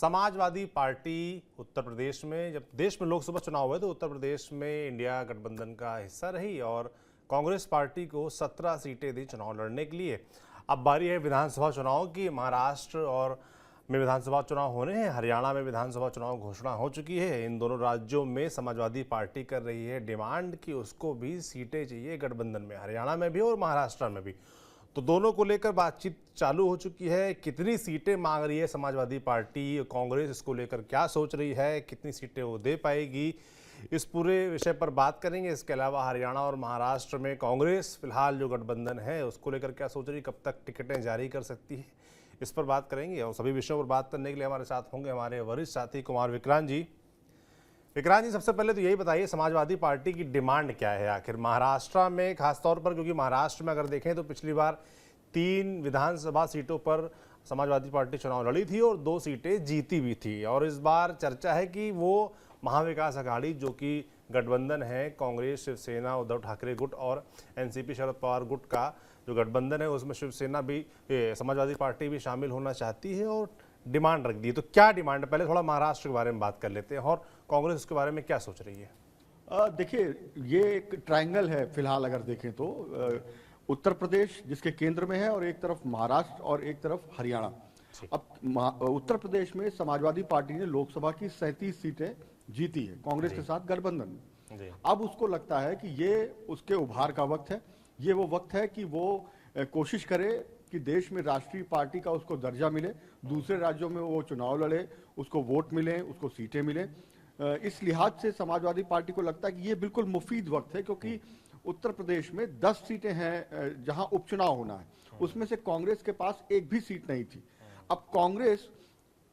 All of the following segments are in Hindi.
समाजवादी पार्टी उत्तर प्रदेश में, जब देश में लोकसभा चुनाव हुए तो उत्तर प्रदेश में इंडिया गठबंधन का हिस्सा रही और कांग्रेस पार्टी को 17 सीटें दी चुनाव लड़ने के लिए। अब बारी है विधानसभा चुनाव की। महाराष्ट्र और में विधानसभा चुनाव होने हैं, हरियाणा में विधानसभा चुनाव घोषणा हो चुकी है। इन दोनों राज्यों में समाजवादी पार्टी कर रही है डिमांड कि उसको भी सीटें चाहिए गठबंधन में, हरियाणा में भी और महाराष्ट्र में भी। तो दोनों को लेकर बातचीत चालू हो चुकी है। कितनी सीटें मांग रही है समाजवादी पार्टी, कांग्रेस इसको लेकर क्या सोच रही है, कितनी सीटें वो दे पाएगी, इस पूरे विषय पर बात करेंगे। इसके अलावा हरियाणा और महाराष्ट्र में कांग्रेस फिलहाल जो गठबंधन है उसको लेकर क्या सोच रही है, कब तक टिकटें जारी कर सकती है, इस पर बात करेंगे। और सभी विषयों पर बात करने के लिए हमारे साथ होंगे हमारे वरिष्ठ साथी कुमार विक्रांत जी। विक्रांत जी, सबसे पहले तो यही बताइए समाजवादी पार्टी की डिमांड क्या है आखिर महाराष्ट्र में, खासतौर पर क्योंकि महाराष्ट्र में अगर देखें तो पिछली बार 3 विधानसभा सीटों पर समाजवादी पार्टी चुनाव लड़ी थी और 2 सीटें जीती भी थी। और इस बार चर्चा है कि वो महाविकास अघाड़ी जो कि गठबंधन है कांग्रेस, शिवसेना, उद्धव ठाकरे गुट और एनसीपी शरद पवार गुट का जो गठबंधन है उसमें शिवसेना भी, समाजवादी पार्टी भी शामिल होना चाहती है और डिमांड रख दी है। तो क्या डिमांड है, पहले थोड़ा महाराष्ट्र के बारे में बात कर लेते हैं और कांग्रेस उसके बारे में क्या सोच रही है। देखिए, ये एक ट्रायंगल है फिलहाल अगर देखें तो। उत्तर प्रदेश जिसके केंद्र में है और एक तरफ महाराष्ट्र और एक तरफ हरियाणा। अब उत्तर प्रदेश में समाजवादी पार्टी ने लोकसभा की 37 सीटें जीती है कांग्रेस के साथ गठबंधन में। अब उसको लगता है कि ये उसके उभार का वक्त है। ये वो वक्त है कि वो कोशिश करे कि देश में राष्ट्रीय पार्टी का उसको दर्जा मिले, दूसरे राज्यों में वो चुनाव लड़े, उसको वोट मिले, उसको सीटें मिले। इस लिहाज से समाजवादी पार्टी को लगता है कि ये बिल्कुल मुफीद वक्त है, क्योंकि उत्तर प्रदेश में 10 सीटें हैं जहां उपचुनाव होना है, उसमें से कांग्रेस के पास एक भी सीट नहीं थी। अब कांग्रेस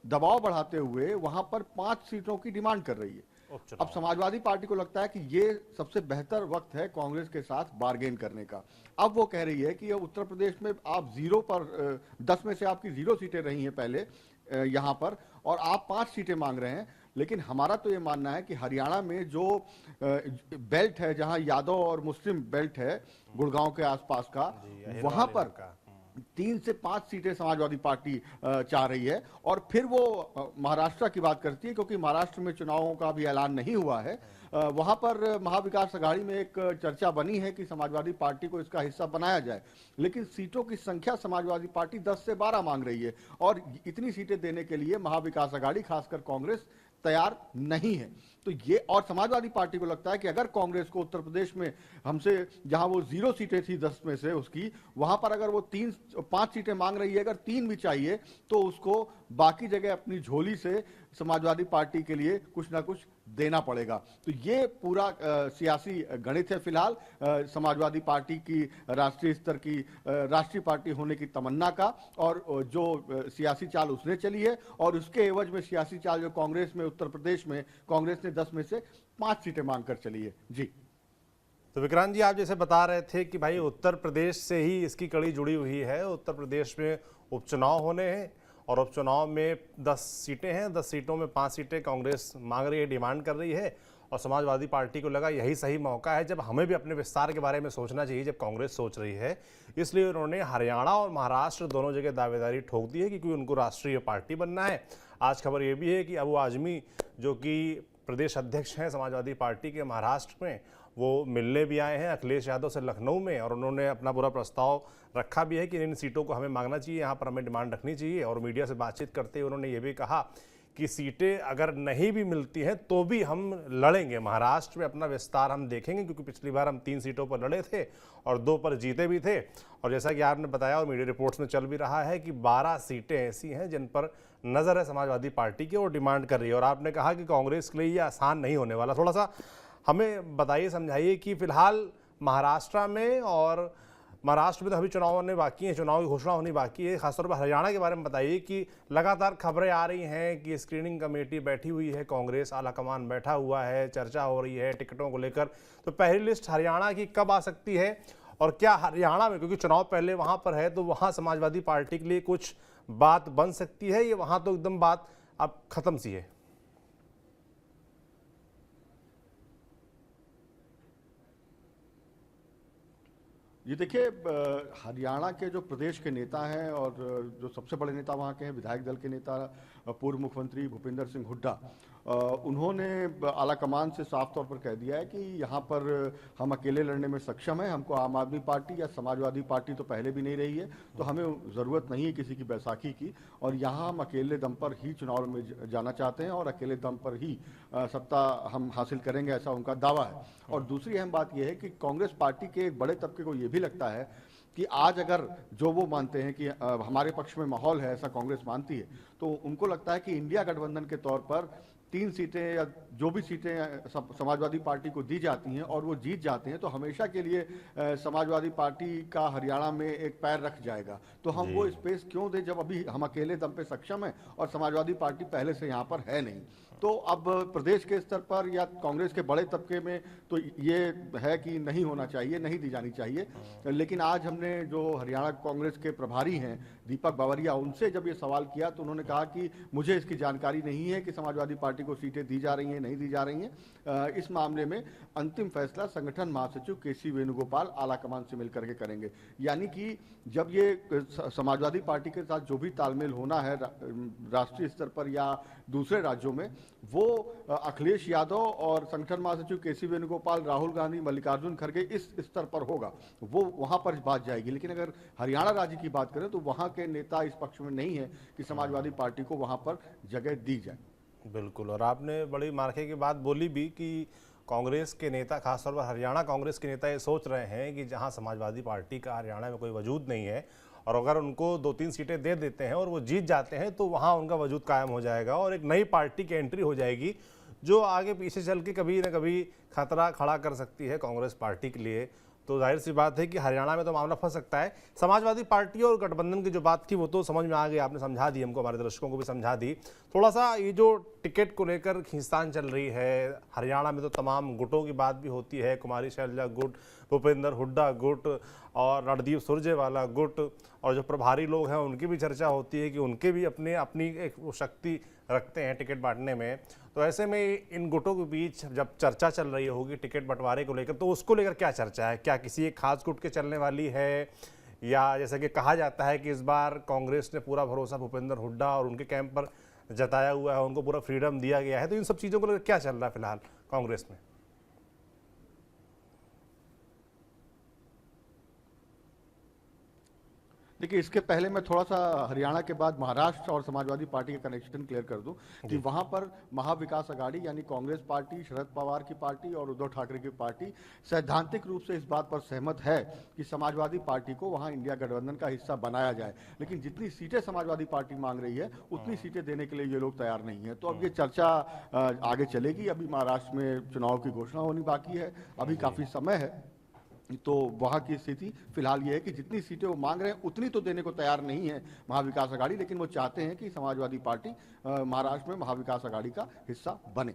दबाव बढ़ाते हुए वहां पर 5 सीटों की डिमांड कर रही है। अब समाजवादी पार्टी को लगता है कि ये सबसे बेहतर वक्त है कांग्रेस के साथ बार्गेन करने का। अब वो कह रही है कि उत्तर प्रदेश में आप 0 पर 10 में से आपकी 0 सीटें रही हैं पहले यहां पर, और आप 5 सीटें मांग रहे हैं। लेकिन हमारा तो ये मानना है कि हरियाणा में जो बेल्ट है, जहां यादव और मुस्लिम बेल्ट है गुड़गांव के आसपास का, वहां पर 3 से 5 सीटें समाजवादी पार्टी चाह रही है। और फिर वो महाराष्ट्र की बात करती है, क्योंकि महाराष्ट्र में चुनावों का भी ऐलान नहीं हुआ है। वहां पर महाविकास अघाड़ी में एक चर्चा बनी है कि समाजवादी पार्टी को इसका हिस्सा बनाया जाए, लेकिन सीटों की संख्या समाजवादी पार्टी 10 से 12 मांग रही है और इतनी सीटें देने के लिए महाविकास अघाड़ी खासकर कांग्रेस तैयार नहीं है। तो ये, और समाजवादी पार्टी को लगता है कि अगर कांग्रेस को उत्तर प्रदेश में हमसे, जहां वो 0 सीटें थी 10 में से उसकी, वहां पर अगर वो 5 सीटें मांग रही है, अगर 3 भी चाहिए तो उसको बाकी जगह अपनी झोली से समाजवादी पार्टी के लिए कुछ ना कुछ देना पड़ेगा। तो ये पूरा सियासी गणित है फिलहाल समाजवादी पार्टी की राष्ट्रीय स्तर की राष्ट्रीय पार्टी होने की तमन्ना का, और जो सियासी चाल उसने चली है, और उसके एवज में सियासी चाल जो कांग्रेस में उत्तर प्रदेश में कांग्रेस ने 10 में से 5 सीटें मांगकर चली है। जी, तो विक्रांत जी, आप जैसे बता रहे थे कि भाई उत्तर प्रदेश से ही इसकी कड़ी जुड़ी हुई है। उत्तर प्रदेश में उपचुनाव होने हैं और उपचुनाव में 10 सीटें हैं, 10 सीटों में 5 सीटें कांग्रेस मांग रही है, डिमांड कर रही है। और समाजवादी पार्टी को लगा यही सही मौका है जब हमें भी अपने विस्तार के बारे में सोचना चाहिए, जब कांग्रेस सोच रही है। इसलिए उन्होंने हरियाणा और महाराष्ट्र दोनों जगह दावेदारी ठोक दी है क्योंकि उनको राष्ट्रीय पार्टी बनना है। आज खबर ये भी है कि अबू आजमी जो कि प्रदेश अध्यक्ष हैं समाजवादी पार्टी के महाराष्ट्र में, वो मिलने भी आए हैं अखिलेश यादव से लखनऊ में, और उन्होंने अपना पूरा प्रस्ताव रखा भी है कि इन सीटों को हमें मांगना चाहिए, यहाँ पर हमें डिमांड रखनी चाहिए। और मीडिया से बातचीत करते हुए उन्होंने ये भी कहा कि सीटें अगर नहीं भी मिलती हैं तो भी हम लड़ेंगे, महाराष्ट्र में अपना विस्तार हम देखेंगे, क्योंकि पिछली बार हम 3 सीटों पर लड़े थे और 2 पर जीते भी थे। और जैसा कि आपने बताया और मीडिया रिपोर्ट्स में चल भी रहा है कि 12 सीटें ऐसी हैं जिन पर नज़र है समाजवादी पार्टी की और डिमांड कर रही है। और आपने कहा कि कांग्रेस के लिए ये आसान नहीं होने वाला। थोड़ा सा हमें बताइए, समझाइए कि फिलहाल महाराष्ट्र में और महाराष्ट्र में तो अभी चुनाव होने बाकी हैं, चुनाव की घोषणा होनी बाकी है। खासतौर पर हरियाणा के बारे में बताइए कि लगातार खबरें आ रही हैं कि स्क्रीनिंग कमेटी बैठी हुई है, कांग्रेस आलाकमान बैठा हुआ है, चर्चा हो रही है टिकटों को लेकर। तो पहली लिस्ट हरियाणा की कब आ सकती है, और क्या हरियाणा में, क्योंकि चुनाव पहले वहां पर है, तो वहां समाजवादी पार्टी के लिए कुछ बात बन सकती है, ये वहां तो एकदम बात अब खत्म सी है। ये देखिए, हरियाणा के जो प्रदेश के नेता हैं और जो सबसे बड़े नेता वहाँ के हैं, विधायक दल के नेता पूर्व मुख्यमंत्री भूपेंद्र सिंह हुड्डा, उन्होंने आला कमान से साफ तौर पर कह दिया है कि यहाँ पर हम अकेले लड़ने में सक्षम हैं, हमको आम आदमी पार्टी या समाजवादी पार्टी तो पहले भी नहीं रही है, तो हमें ज़रूरत नहीं है किसी की बैसाखी की, और यहाँ हम अकेले दम पर ही चुनाव में जाना चाहते हैं और अकेले दम पर ही सत्ता हम हासिल करेंगे, ऐसा उनका दावा है। और दूसरी अहम बात यह है कि कांग्रेस पार्टी के एक बड़े तबके को ये भी लगता है कि आज अगर जो वो मानते हैं कि हमारे पक्ष में माहौल है, ऐसा कांग्रेस मानती है, तो उनको लगता है कि इंडिया गठबंधन के तौर पर 3 सीटें या जो भी सीटें समाजवादी पार्टी को दी जाती हैं और वो जीत जाते हैं, तो हमेशा के लिए समाजवादी पार्टी का हरियाणा में एक पैर रख जाएगा। तो हम वो स्पेस क्यों दें जब अभी हम अकेले दम पे सक्षम हैं और समाजवादी पार्टी पहले से यहाँ पर है नहीं। तो अब प्रदेश के स्तर पर या कांग्रेस के बड़े तबके में तो ये है कि नहीं होना चाहिए, नहीं दी जानी चाहिए। लेकिन आज हमने जो हरियाणा कांग्रेस के प्रभारी हैं दीपक बावरिया, उनसे जब ये सवाल किया तो उन्होंने कहा कि मुझे इसकी जानकारी नहीं है कि समाजवादी पार्टी को सीटें दी जा रही हैं, नहीं दी जा रही हैं। इस मामले में अंतिम फैसला संगठन महासचिव केसी वेणुगोपाल आला कमान से मिलकर के करेंगे। यानी कि जब ये समाजवादी पार्टी के साथ जो भी तालमेल होना है राष्ट्रीय स्तर पर या दूसरे राज्यों में, वो अखिलेश यादव और संगठन महासचिव केसी वेणुगोपाल, राहुल गांधी, मल्लिकार्जुन खड़गे इस स्तर पर होगा, वो वहां पर बात जाएगी। लेकिन अगर हरियाणा राज्य की बात करें तो वहां के नेता इस पक्ष में नहीं है कि समाजवादी पार्टी को वहां पर जगह दी जाए। बिल्कुल, और आपने बड़ी मार्के की बात बोली भी कि कांग्रेस के नेता, खासतौर पर हरियाणा कांग्रेस के नेता ये सोच रहे हैं कि जहां समाजवादी पार्टी का हरियाणा में कोई वजूद नहीं है और अगर उनको 2-3 सीटें दे देते हैं और वो जीत जाते हैं तो वहां उनका वजूद कायम हो जाएगा और एक नई पार्टी की एंट्री हो जाएगी जो आगे पीछे चल के कभी ना कभी खतरा खड़ा कर सकती है कांग्रेस पार्टी के लिए। तो जाहिर सी बात है कि हरियाणा में तो मामला फंस सकता है। समाजवादी पार्टी और गठबंधन की जो बात थी वो तो समझ में आ गई, आपने समझा दी हमको, हमारे दर्शकों को भी समझा दी। थोड़ा सा ये जो टिकट को लेकर खींचतान चल रही है हरियाणा में, तो तमाम गुटों की बात भी होती है, कुमारी शैलजा गुट, भूपेंद्र हुड्डा गुट और रणदीप सुरजेवाला गुट, और जो प्रभारी लोग हैं उनकी भी चर्चा होती है कि उनके भी अपनी एक शक्ति रखते हैं टिकट बांटने में। तो ऐसे में इन गुटों के बीच जब चर्चा चल रही होगी टिकट बंटवारे को लेकर, तो उसको लेकर क्या चर्चा है? क्या किसी एक खास गुट के चलने वाली है, या जैसा कि कहा जाता है कि इस बार कांग्रेस ने पूरा भरोसा भूपेंद्र हुड्डा और उनके कैंप पर जताया हुआ है, उनको पूरा फ्रीडम दिया गया है, तो इन सब चीज़ों को लेकर क्या चल रहा है फिलहाल कांग्रेस में? देखिए, इसके पहले मैं थोड़ा सा हरियाणा के बाद महाराष्ट्र और समाजवादी पार्टी का कनेक्शन क्लियर कर दूं कि वहां पर महाविकास अघाड़ी यानी कांग्रेस पार्टी, शरद पवार की पार्टी और उद्धव ठाकरे की पार्टी सैद्धांतिक रूप से इस बात पर सहमत है कि समाजवादी पार्टी को वहां इंडिया गठबंधन का हिस्सा बनाया जाए। लेकिन जितनी सीटें समाजवादी पार्टी मांग रही है उतनी सीटें देने के लिए ये लोग तैयार नहीं है। तो अब ये चर्चा आगे चलेगी। अभी महाराष्ट्र में चुनाव की घोषणा होनी बाकी है, अभी काफी समय है। तो वहां की स्थिति फिलहाल ये है कि जितनी सीटें वो मांग रहे हैं उतनी तो देने को तैयार नहीं है महाविकास अघाड़ी, लेकिन वो चाहते हैं कि समाजवादी पार्टी महाराष्ट्र में महाविकास अघाड़ी का हिस्सा बने।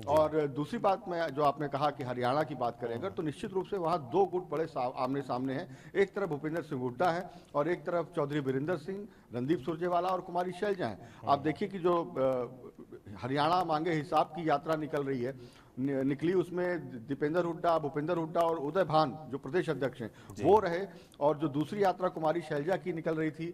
और दूसरी बात में जो आपने कहा कि हरियाणा की बात करें अगर, तो निश्चित रूप से वहां 2 गुट बड़े आमने सामने हैं। एक तरफ भूपेंद्र सिंह हुड्डा है और एक तरफ चौधरी वीरेंद्र सिंह, रणदीप सुरजेवाला और कुमारी शैलजा है। आप देखिए कि जो हरियाणा मांगे हिसाब की यात्रा निकल रही है, निकली, उसमें दीपेंद्र हुड्डा, भूपेंद्र हुड्डा और उदय भान जो प्रदेश अध्यक्ष हैं वो रहे, और जो दूसरी यात्रा कुमारी शैलजा की निकल रही थी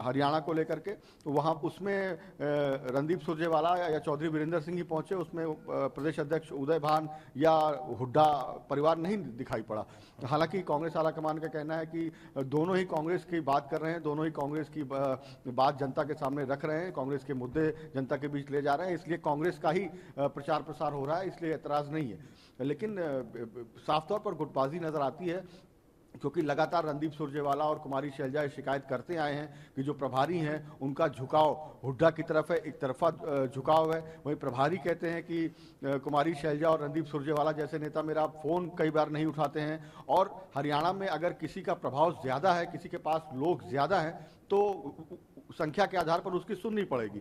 हरियाणा को लेकर के, तो वहां उसमें रणदीप सुरजेवाला या चौधरी वीरेंद्र सिंह ही पहुंचे, उसमें प्रदेश अध्यक्ष उदय भान या हुड्डा परिवार नहीं दिखाई पड़ा। हालांकि कांग्रेस आलाकमान का कहना है कि दोनों ही कांग्रेस की बात कर रहे हैं, दोनों ही कांग्रेस की बात जनता के सामने रख रहे हैं, कांग्रेस के मुद्दे जनता के बीच ले जा रहे हैं, इसलिए कांग्रेस का ही प्रचार प्रसार हो रहा है, इसलिए एतराज नहीं है। लेकिन साफ तौर पर गुटबाजी नजर आती है, क्योंकि लगातार रणदीप सुरजेवाला और कुमारी शैलजा शिकायत करते आए हैं कि जो प्रभारी हैं उनका झुकाव हुड्डा की तरफ है, एक तरफा झुकाव है। वहीं प्रभारी कहते हैं कि कुमारी शैलजा और रणदीप सुरजेवाला जैसे नेता मेरा फोन कई बार नहीं उठाते हैं, और हरियाणा में अगर किसी का प्रभाव ज्यादा है, किसी के पास लोग ज्यादा हैं, तो संख्या के आधार पर उसकी सुननी पड़ेगी।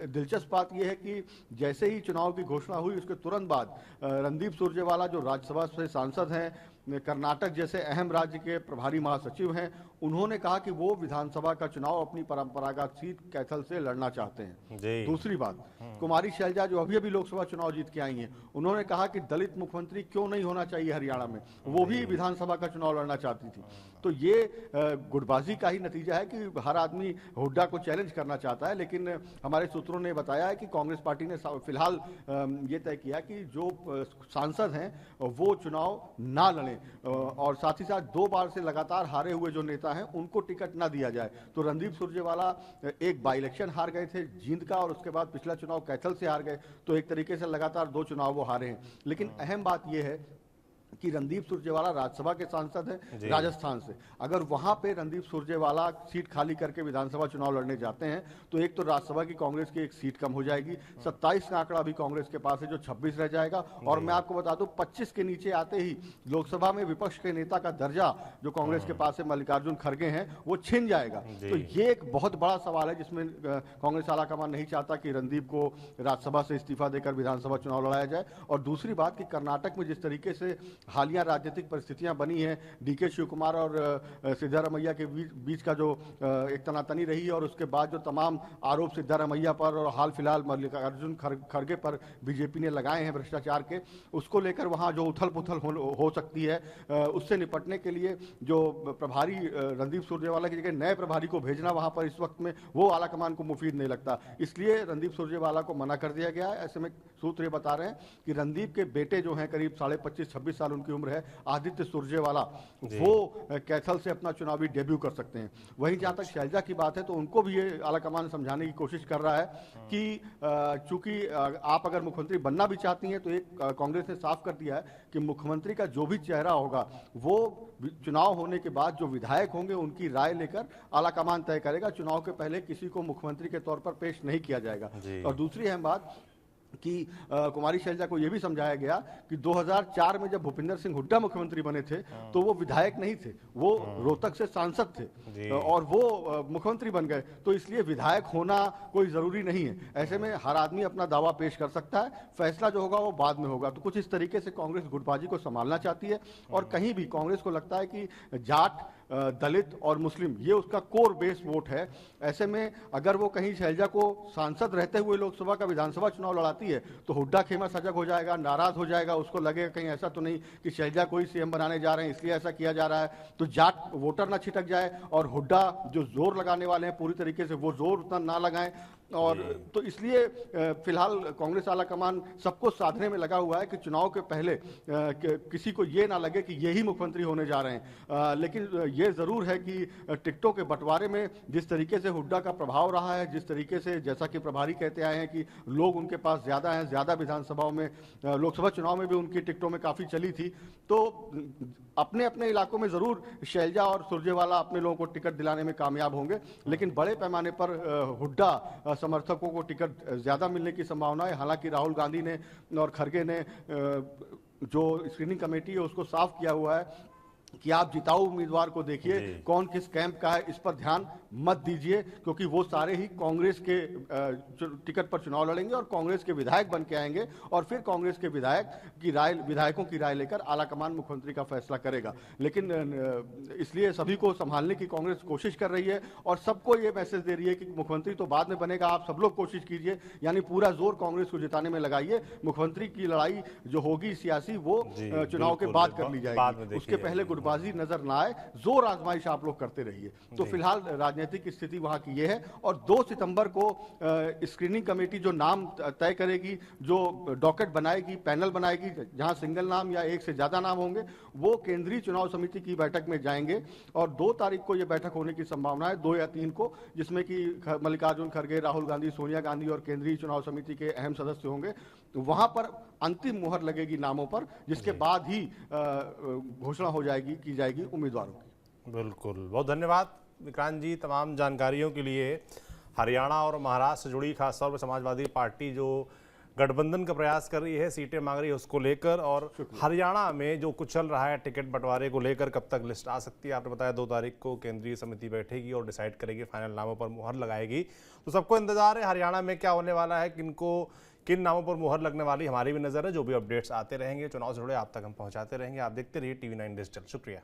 दिलचस्प बात यह है कि जैसे ही चुनाव की घोषणा हुई उसके तुरंत बाद रणदीप सुरजेवाला जो राज्यसभा से सांसद हैं कर्नाटक जैसे अहम राज्य के प्रभारी महासचिव हैं, उन्होंने कहा कि वो विधानसभा का चुनाव अपनी परंपरागत सीट कैथल से लड़ना चाहते हैं। जी। दूसरी बात, कुमारी शैलजा जो अभी लोकसभा चुनाव जीत के आई हैं, उन्होंने कहा कि दलित मुख्यमंत्री क्यों नहीं होना चाहिए हरियाणा में, वो भी विधानसभा का चुनाव लड़ना चाहती थी। तो ये गुटबाजी का ही नतीजा है कि हर आदमी हुड्डा को चैलेंज करना चाहता है। लेकिन हमारे सूत्रों ने बताया है कि कांग्रेस पार्टी ने फिलहाल ये तय किया कि जो सांसद हैं वो चुनाव ना लड़ें और साथ ही साथ 2 बार से लगातार हारे हुए जो नेता हैं उनको टिकट ना दिया जाए। तो रणदीप सुरजेवाला एक बाई इलेक्शन हार गए थे जींद का, और उसके बाद पिछला चुनाव कैथल से हार गए, तो एक तरीके से लगातार 2 चुनाव वो हारे हैं। लेकिन अहम बात यह है कि रणदीप सुरजेवाला राज्यसभा के सांसद हैं राजस्थान से। अगर वहां पे रणदीप सुरजेवाला सीट खाली करके विधानसभा चुनाव लड़ने जाते हैं तो एक तो राज्यसभा की कांग्रेस की एक सीट कम हो जाएगी, 27 का आंकड़ा भी कांग्रेस के पास है जो 26 रह जाएगा। और मैं आपको बता दूं 25 के नीचे आते ही लोकसभा में विपक्ष के नेता का दर्जा जो कांग्रेस के पास है मल्लिकार्जुन खड़गे हैं वो छिन जाएगा। तो ये एक बहुत बड़ा सवाल है जिसमें कांग्रेस आलाकमान नहीं चाहता कि रणदीप को राज्यसभा से इस्तीफा देकर विधानसभा चुनाव लड़ाया जाए। और दूसरी बात कि कर्नाटक में जिस तरीके से हालिया राजनीतिक परिस्थितियां बनी हैं, डीके शिव कुमार और सिद्धारमैया के बीच का जो एक तनातनी रही और उसके बाद जो तमाम आरोप सिद्धारमैया पर और हाल फिलहाल मल्लिकार्जुन खड़गे पर बीजेपी ने लगाए हैं भ्रष्टाचार के, उसको लेकर वहां जो उथल पुथल हो सकती है उससे निपटने के लिए जो प्रभारी रणदीप सुरजेवाला की जगह नए प्रभारी को भेजना वहां पर इस वक्त में वो आलाकमान को मुफीद नहीं लगता, इसलिए रणदीप सुरजेवाला को मना कर दिया गया है। ऐसे में सूत्र ये बता रहे हैं कि रणदीप के बेटे जो हैं करीब 25-26 साल उनकी उम्र है, आदित्य सुरजेवाला, वो कैथल से अपना चुनावी डेब्यू कर सकते हैं। वहीं जहां तक शैलजा की बात है तो उनको भी ये आलाकमान समझाने की कोशिश कर रहा है कि चूंकि आप अगर मुख्यमंत्री बनना भी चाहती हैं तो एक कांग्रेस ने साफ कर दिया है कि मुख्यमंत्री का जो भी चेहरा होगा वो चुनाव होने के बाद जो विधायक होंगे उनकी राय लेकर आलाकमान तय करेगा। चुनाव के पहले किसी को मुख्यमंत्री के तौर पर पेश नहीं किया जाएगा। और दूसरी अहम बात कि कुमारी शैलजा को यह भी समझाया गया कि 2004 में जब भूपिंदर सिंह हुड्डा मुख्यमंत्री बने थे तो वो विधायक नहीं थे, वो रोहतक से सांसद थे और वो मुख्यमंत्री बन गए, तो इसलिए विधायक होना कोई जरूरी नहीं है। ऐसे में हर आदमी अपना दावा पेश कर सकता है, फैसला जो होगा वो बाद में होगा। तो कुछ इस तरीके से कांग्रेस गुटबाजी को संभालना चाहती है और कहीं भी कांग्रेस को लगता है कि जाट, दलित और मुस्लिम ये उसका कोर बेस वोट है। ऐसे में अगर वो कहीं शैलजा को सांसद रहते हुए लोकसभा का विधानसभा चुनाव लड़ाती है तो हुड्डा खेमा सजग हो जाएगा, नाराज हो जाएगा, उसको लगेगा कहीं ऐसा तो नहीं कि शैलजा को ही सीएम बनाने जा रहे हैं इसलिए ऐसा किया जा रहा है, तो जाट वोटर ना छिटक जाए और हुड्डा जो जोर लगाने वाले हैं पूरी तरीके से वो जोर उतना ना लगाएं। और तो इसलिए फिलहाल कांग्रेस आलाकमान सबको साधने में लगा हुआ है कि चुनाव के पहले किसी को ये ना लगे कि यही मुख्यमंत्री होने जा रहे हैं। लेकिन ये जरूर है कि टिकटों के बंटवारे में जिस तरीके से हुड्डा का प्रभाव रहा है, जिस तरीके से जैसा कि प्रभारी कहते आए हैं कि लोग उनके पास ज्यादा हैं, ज्यादा विधानसभाओं में लोकसभा चुनाव में भी उनकी टिकटों में काफी चली थी, तो अपने अपने इलाकों में जरूर शैलजा और सुरजेवाला अपने लोगों को टिकट दिलाने में कामयाब होंगे, लेकिन बड़े पैमाने पर हुड्डा समर्थकों को टिकट ज्यादा मिलने की संभावना है। हालांकि राहुल गांधी ने और खड़गे ने जो स्क्रीनिंग कमेटी है उसको साफ किया हुआ है कि आप जिताऊ उम्मीदवार को देखिए कौन किस कैंप का है, इस पर ध्यान मत दीजिए, क्योंकि वो सारे ही कांग्रेस के टिकट पर चुनाव लड़ेंगे और कांग्रेस के विधायक बन के आएंगे और फिर कांग्रेस के विधायकों की राय लेकर आलाकमान मुख्यमंत्री का फैसला करेगा। लेकिन इसलिए सभी को संभालने की कांग्रेस कोशिश कर रही है और सबको ये मैसेज दे रही है कि मुख्यमंत्री तो बाद में बनेगा, आप सब लोग कोशिश कीजिए, यानी पूरा जोर कांग्रेस को जिताने में लगाइए। मुख्यमंत्री की लड़ाई जो होगी सियासी वो चुनाव के बाद कर ली जाएगी, उसके पहले गुटबाजी नजर ना आए, जोर आजमाइश आप लोग करते रहिए। तो फिलहाल राजनीतिक स्थिति वहां की ये है और 2 सितंबर को स्क्रीनिंग कमेटी जो नाम तय करेगी, जो डॉकेट बनाएगी, पैनल बनाएगी, जहां सिंगल नाम या एक से ज्यादा नाम होंगे, वो केंद्रीय चुनाव समिति की बैठक में जाएंगे और 2 तारीख को यह बैठक होने की संभावना है, 2 या 3 को, जिसमें कि मल्लिकार्जुन खड़गे, राहुल गांधी, सोनिया गांधी और केंद्रीय चुनाव समिति के अहम सदस्य होंगे। वहां पर अंतिम मुहर लगेगी नामों पर, जिसके बाद ही घोषणा हो जाएगी, की जाएगी उम्मीदवारों की। बिल्कुल, बहुत धन्यवाद विक्रांत जी तमाम जानकारियों के लिए। हरियाणा और महाराष्ट्र से जुड़ी खासतौर पर समाजवादी पार्टी जो गठबंधन का प्रयास कर रही है, सीटें मांग रही है उसको लेकर, और हरियाणा में जो कुछ चल रहा है टिकट बंटवारे को लेकर कब तक लिस्ट आ सकती है, आपने बताया 2 तारीख को केंद्रीय समिति बैठेगी और डिसाइड करेगी, फाइनल नामों पर मुहर लगाएगी। तो सबको इंतजार है हरियाणा में क्या होने वाला है, किनको किन नामों पर मुहर लगने वाली हमारी भी नजर है। जो भी अपडेट्स आते रहेंगे चुनाव से जुड़े आप तक हम पहुंचाते रहेंगे। आप देखते रहिए TV9 डिजिटल। शुक्रिया।